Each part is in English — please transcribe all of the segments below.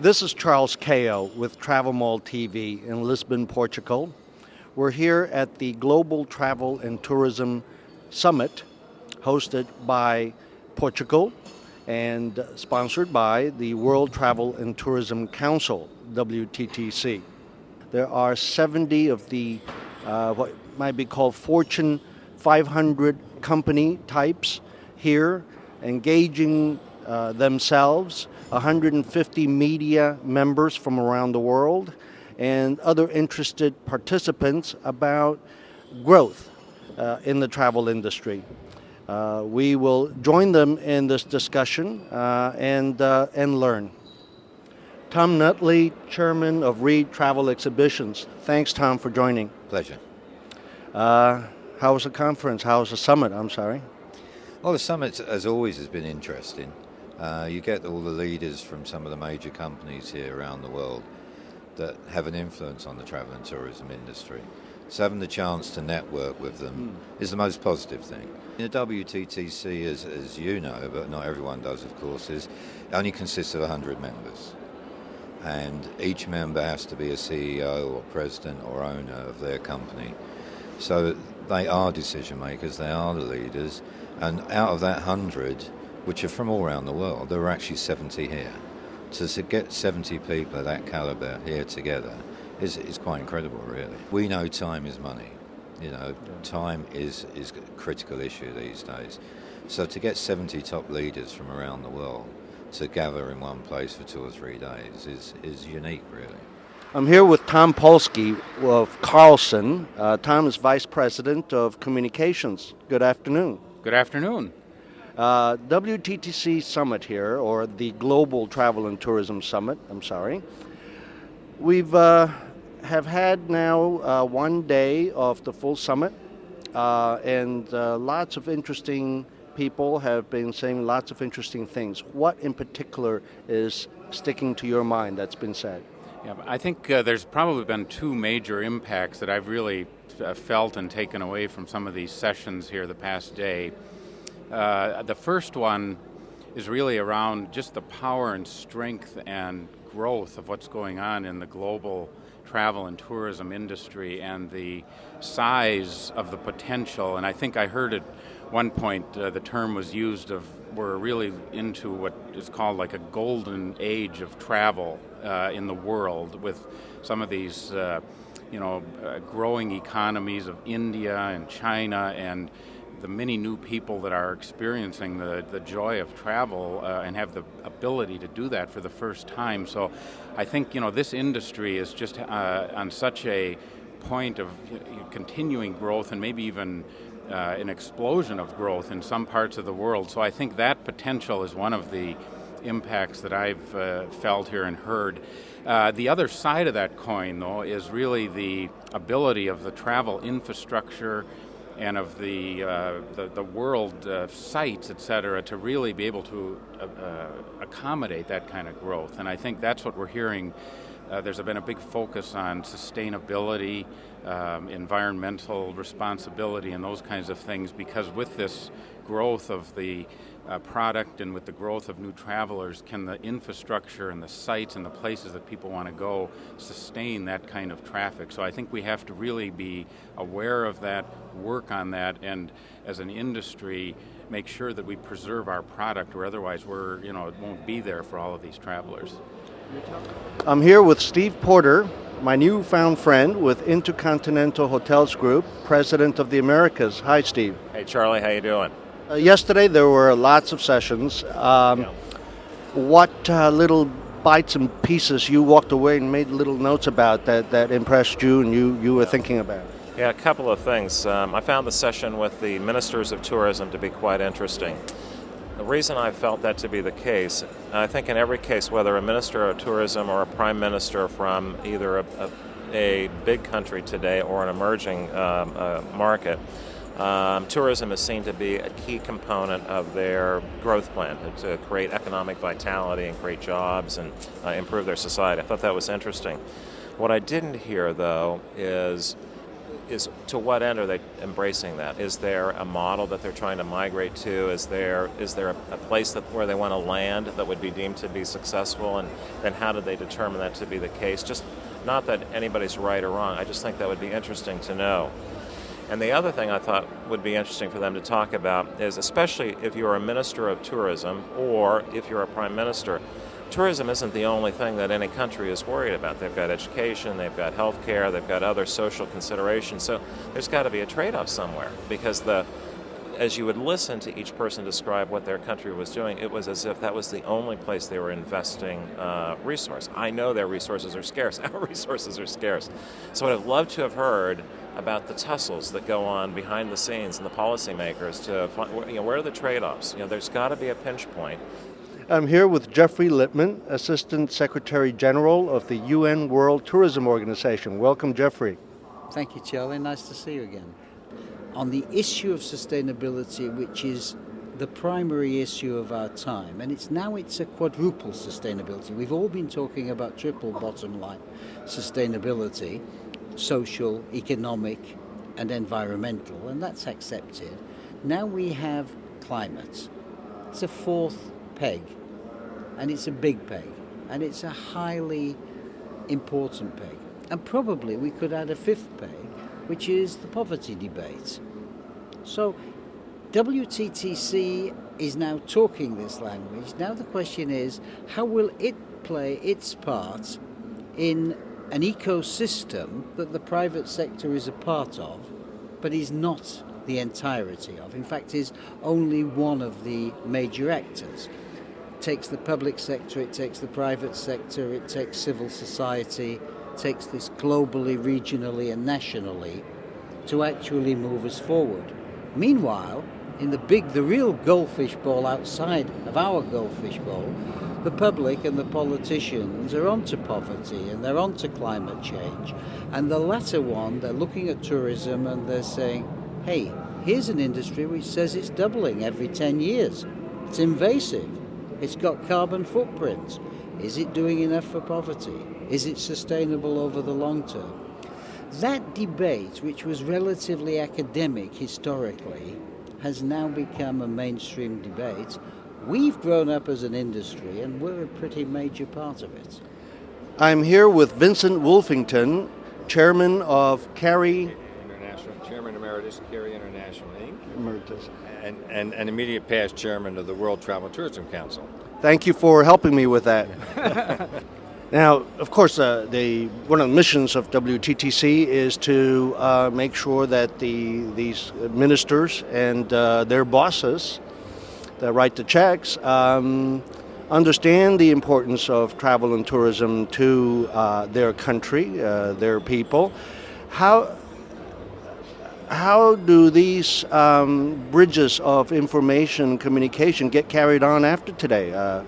This is Charles Kao with Travel Mall TV in Lisbon, Portugal. We're here at the Global Travel and Tourism Summit hosted by Portugal and sponsored by the World Travel and Tourism Council, WTTC. There are 70 of the what might be called Fortune 500 company types here engaging themselves, 150 media members from around the world, and other interested participants about growth in the travel industry. We will join them in this discussion and learn. Tom Nutley, Chairman of Reed Travel Exhibitions. Thanks, Tom, for joining. Pleasure. How was the conference? How was the summit? I'm sorry. Well, the summit, as always, has been interesting. You get all the leaders from some of the major companies here around the world that have an influence on the travel and tourism industry. So having the chance to network with them is the most positive thing. The WTTC, as you know, but not everyone does, of course, only consists of 100 members. And each member has to be a CEO or president or owner of their company. So they are decision makers, they are the leaders, and out of that 100, which are from all around the world, there are actually 70 here. So to get 70 people of that caliber here together is quite incredible, really. We know time is money. You know, time is a critical issue these days. So to get 70 top leaders from around the world to gather in one place for 2 or 3 days is unique, really. I'm here with Tom Polski of Carlson. Tom is Vice President of Communications. Good afternoon. Good afternoon. WTTC Summit here, or the Global Travel and Tourism Summit, I'm sorry. We've have had now 1 day of the full summit, and lots of interesting people have been saying lots of interesting things. What in particular is sticking to your mind that's been said? Yeah, I think there's probably been 2 major impacts that I've really felt and taken away from some of these sessions here the past day. The first one is really around just the power and strength and growth of what's going on in the global travel and tourism industry and the size of the potential. And I think I heard at one point the term was used of we're really into what is called like a golden age of travel in the world, with some of these growing economies of India and China and the many new people that are experiencing the joy of travel and have the ability to do that for the first time. So I think, this industry is just on such a point of continuing growth and maybe even an explosion of growth in some parts of the world. So I think that potential is one of the impacts that I've felt here and heard. The other side of that coin, though, is really the ability of the travel infrastructure and of the world sites, et cetera, to really be able to accommodate that kind of growth. And I think that's what we're hearing. There's been a big focus on sustainability, environmental responsibility, and those kinds of things, because with this growth of the product and with the growth of new travelers, can the infrastructure and the sites and the places that people want to go sustain that kind of traffic? So I think we have to really be aware of that, work on that, and as an industry, make sure that we preserve our product, or otherwise it won't be there for all of these travelers. I'm here with Steve Porter, my newfound friend with Intercontinental Hotels Group, President of the Americas. Hi, Steve. Hey, Charlie. How you doing? Yesterday there were lots of sessions. What little bites and pieces you walked away and made little notes about that impressed you and you were thinking about? Yeah, a couple of things. I found the session with the ministers of tourism to be quite interesting. The reason I felt that to be the case, I think in every case, whether a minister of tourism or a prime minister from either a big country today or an emerging market, tourism is seen to be a key component of their growth plan to create economic vitality and create jobs and improve their society. I thought that was interesting. What I didn't hear, though, is is to what end are they embracing that? Is there a model that they're trying to migrate to? Is there a place where they want to land that would be deemed to be successful? And then how do they determine that to be the case? Just not that anybody's right or wrong. I just think that would be interesting to know. And the other thing I thought would be interesting for them to talk about is, especially if you're a minister of tourism or if you're a prime minister, tourism isn't the only thing that any country is worried about. They've got education, they've got health care, they've got other social considerations. So there's got to be a trade-off somewhere, because as you would listen to each person describe what their country was doing, it was as if that was the only place they were investing resource. I know their resources are scarce. Our resources are scarce. So I'd have loved to have heard about the tussles that go on behind the scenes and the policymakers to find, where are the trade-offs? There's got to be a pinch point. I'm here with Jeffrey Lippmann, Assistant Secretary General of the UN World Tourism Organization. Welcome, Jeffrey. Thank you, Charlie. Nice to see you again. On the issue of sustainability, which is the primary issue of our time, and it's a quadruple sustainability. We've all been talking about triple bottom line sustainability, social, economic, and environmental, and that's accepted. Now we have climate. It's a fourth peg, and it's a big peg, and it's a highly important peg. And probably we could add a fifth peg, which is the poverty debate. So WTTC is now talking this language. Now the question is, how will it play its part in an ecosystem that the private sector is a part of, but is not the entirety of? In fact, is only one of the major actors. It takes the public sector, it takes the private sector, it takes civil society, it takes this globally, regionally, and nationally to actually move us forward. Meanwhile, in the real goldfish bowl outside of our goldfish bowl, the public and the politicians are onto poverty and they're onto climate change. And the latter one, they're looking at tourism and they're saying, hey, here's an industry which says it's doubling every 10 years. It's invasive. It's got carbon footprints. Is it doing enough for poverty? Is it sustainable over the long term? That debate, which was relatively academic historically, has now become a mainstream debate. We've grown up as an industry, and we're a pretty major part of it. I'm here with Vincent Wolfington, Chairman of CARI International, Chairman Emeritus, CARI International, Inc. Emeritus. And immediate past Chairman of the World Travel and Tourism Council. Thank you for helping me with that. Now, of course, one of the missions of WTTC is to make sure that these ministers and their bosses that write the checks understand the importance of travel and tourism to their country, their people. How do these bridges of information communication get carried on after today?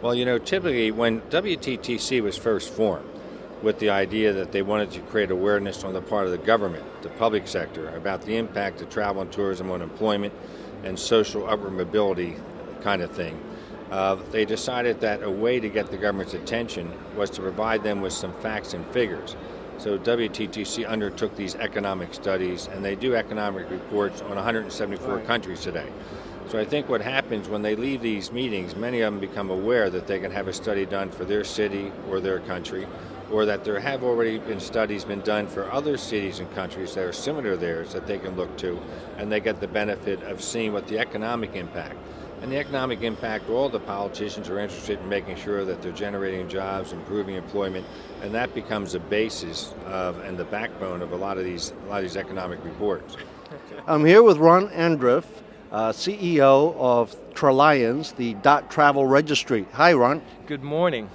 Well, typically when WTTC was first formed with the idea that they wanted to create awareness on the part of the government, the public sector, about the impact of travel and tourism on employment and social upward mobility kind of thing, they decided that a way to get the government's attention was to provide them with some facts and figures. So WTTC undertook these economic studies, and they do economic reports on 174 countries today. So I think what happens when they leave these meetings, many of them become aware that they can have a study done for their city or their country, or that there have already been studies been done for other cities and countries that are similar to theirs that they can look to, and they get the benefit of seeing what the economic impact. And the economic impact, all the politicians are interested in making sure that they're generating jobs, improving employment, and that becomes the basis of and the backbone of a lot of these economic reports. I'm here with Ron Androff, CEO of Tralliance, the .travel registry. Hi, Ron. Good morning.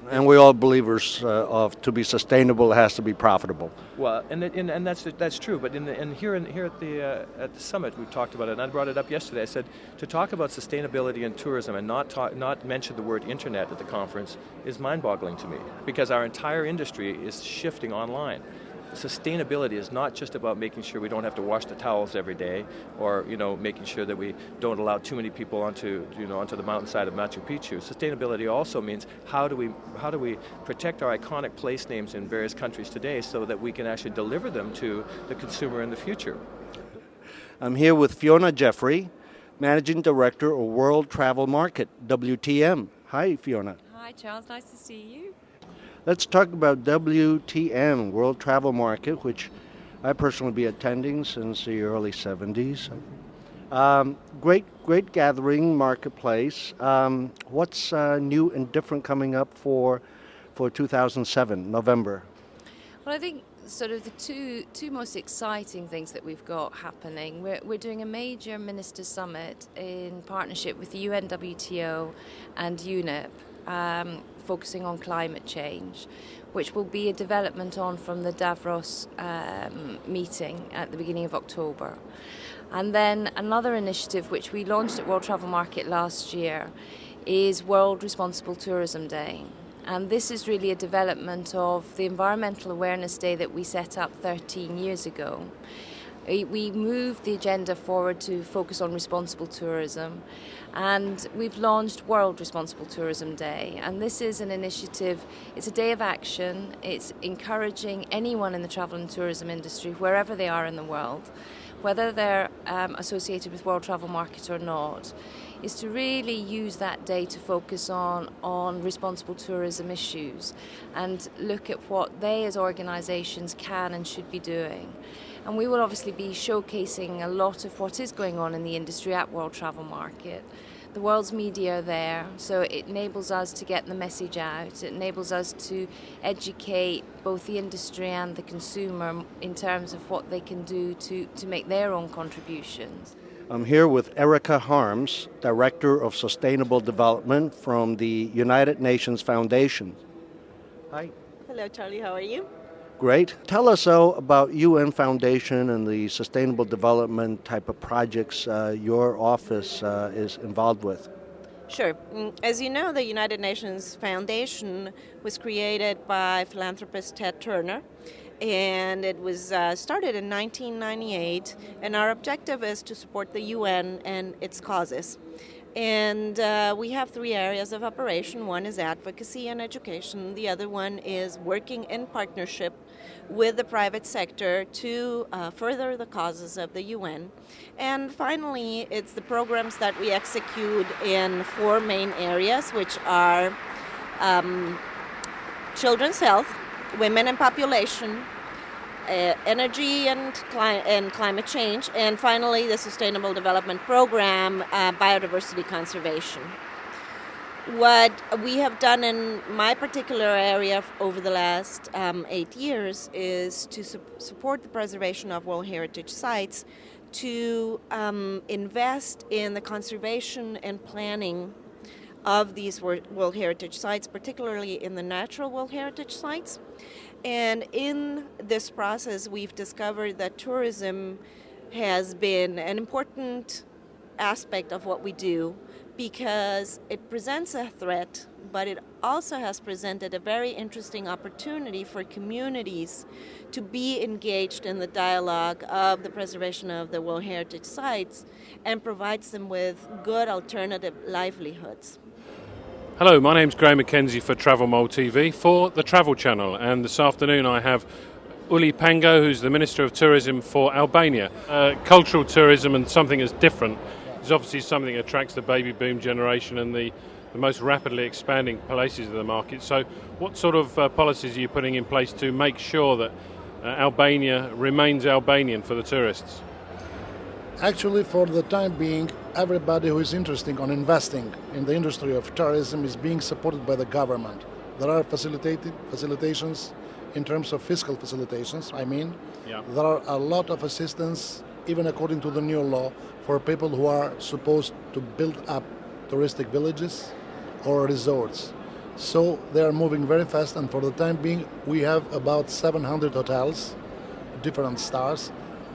And we all believers of to be sustainable, it has to be profitable. Well, and that's true. But here at the summit, we talked about it, and I brought it up yesterday. I said to talk about sustainability and tourism and not mention the word internet at the conference is mind-boggling to me, because our entire industry is shifting online. sustainability is not just about making sure we don't have to wash the towels every day, or making sure that we don't allow too many people onto the mountainside of Machu Picchu. Sustainability also means how do we protect our iconic place names in various countries today so that we can actually deliver them to the consumer in the future. I'm here with Fiona Jeffrey, Managing Director of World Travel Market, WTM. Hi, Fiona. Hi, Charles. Nice to see you. Let's talk about WTM, World Travel Market, which I personally be attending since the early 70s. Great gathering, marketplace. What's new and different coming up for 2007, November? Well, I think sort of the two most exciting things that we've got happening. We're doing a major minister summit in partnership with the UNWTO and UNEP, focusing on climate change, which will be a development on from the Davos meeting at the beginning of October. And then another initiative which we launched at World Travel Market last year is World Responsible Tourism Day. And this is really a development of the Environmental Awareness Day that we set up 13 years ago. We moved the agenda forward to focus on responsible tourism, and we've launched World Responsible Tourism Day. And this is an initiative, it's a day of action. It's encouraging anyone in the travel and tourism industry, wherever they are in the world, whether they're associated with World Travel Market or not, is to really use that day to focus on responsible tourism issues and look at what they as organisations can and should be doing. And we will obviously be showcasing a lot of what is going on in the industry at World Travel Market. The world's media are there, so it enables us to get the message out. It enables us to educate both the industry and the consumer in terms of what they can do to make their own contributions. I'm here with Erika Harms, Director of Sustainable Development from the United Nations Foundation. Hi. Hello, Charlie. How are you? Great. Tell us about UN Foundation and the sustainable development type of projects your office is involved with. Sure. As you know, the United Nations Foundation was created by philanthropist Ted Turner, and it was started in 1998, and our objective is to support the UN and its causes. And we have three areas of operation. One is advocacy and education. The other one is working in partnership with the private sector to further the causes of the UN. And finally, it's the programs that we execute in four main areas, which are children's health, women and population, energy and climate change, and finally the Sustainable Development Program, biodiversity conservation. What we have done in my particular area over the last 8 years is to support the preservation of World Heritage Sites, to invest in the conservation and planning of these World Heritage Sites, particularly in the natural World Heritage Sites. And in this process, we've discovered that tourism has been an important aspect of what we do because it presents a threat, but it also has presented a very interesting opportunity for communities to be engaged in the dialogue of the preservation of the World Heritage Sites and provides them with good alternative livelihoods. Hello, my name's Graham McKenzie for Travel Mole TV for the Travel Channel, and this afternoon I have Uli Pango, who's the Minister of Tourism for Albania. Cultural tourism and something that's different is obviously something that attracts the baby boom generation and the most rapidly expanding places of the market. So what sort of policies are you putting in place to make sure that Albania remains Albanian for the tourists? Actually, for the time being, everybody who is interested in investing in the industry of tourism is being supported by the government. There are facilitations in terms of fiscal facilitations, There are a lot of assistance, even according to the new law, for people who are supposed to build up touristic villages or resorts. So they are moving very fast, and for the time being, we have about 700 hotels, different stars.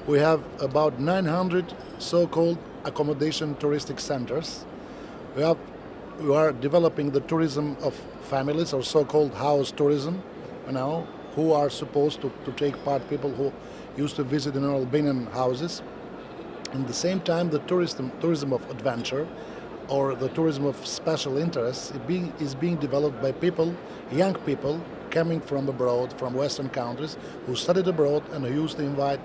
We have about 900 so-called accommodation touristic centers. We are developing the tourism of families, or so-called house tourism, who are supposed to take part, people who used to visit in Albanian houses. At the same time, the tourism of adventure or the tourism of special interests is being developed by people, young people coming from abroad, from Western countries, who studied abroad and who used to invite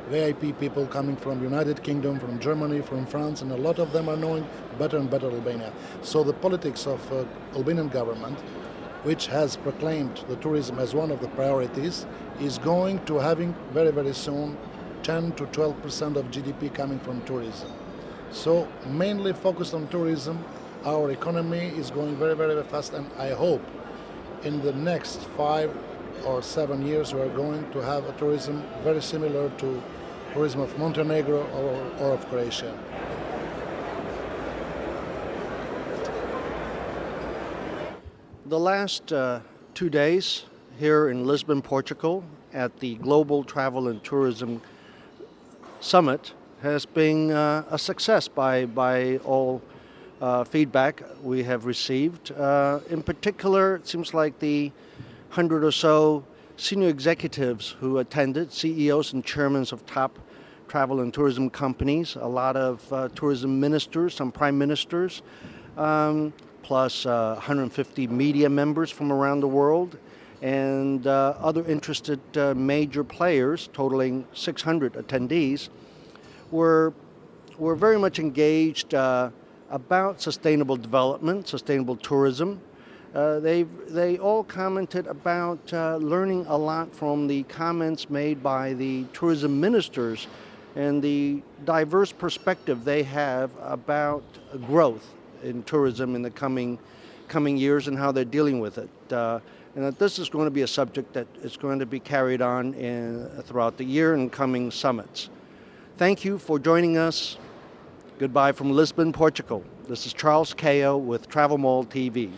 VIP people coming from United Kingdom, from Germany, from France, and a lot of them are knowing better and better Albania. So the politics of Albanian government, which has proclaimed the tourism as one of the priorities, is going to having very, very soon 10 to 12% of GDP coming from tourism. So mainly focused on tourism, our economy is going very, very fast, and I hope in the next 5 or 7 years we are going to have a tourism very similar to tourism of Montenegro or of Croatia. The last 2 days here in Lisbon, Portugal, at the Global Travel and Tourism Summit has been a success by all feedback we have received. In particular, it seems like the 100 or so senior executives who attended, CEOs and chairmen of top travel and tourism companies, a lot of tourism ministers, some prime ministers, plus 150 media members from around the world, and other interested major players, totaling 600 attendees, were very much engaged about sustainable development, sustainable tourism. They all commented about learning a lot from the comments made by the tourism ministers and the diverse perspective they have about growth in tourism in the coming years and how they're dealing with it. And that this is going to be a subject that is going to be carried on throughout the year in coming summits. Thank you for joining us. Goodbye from Lisbon, Portugal. This is Charles Kao with Travel Mall TV.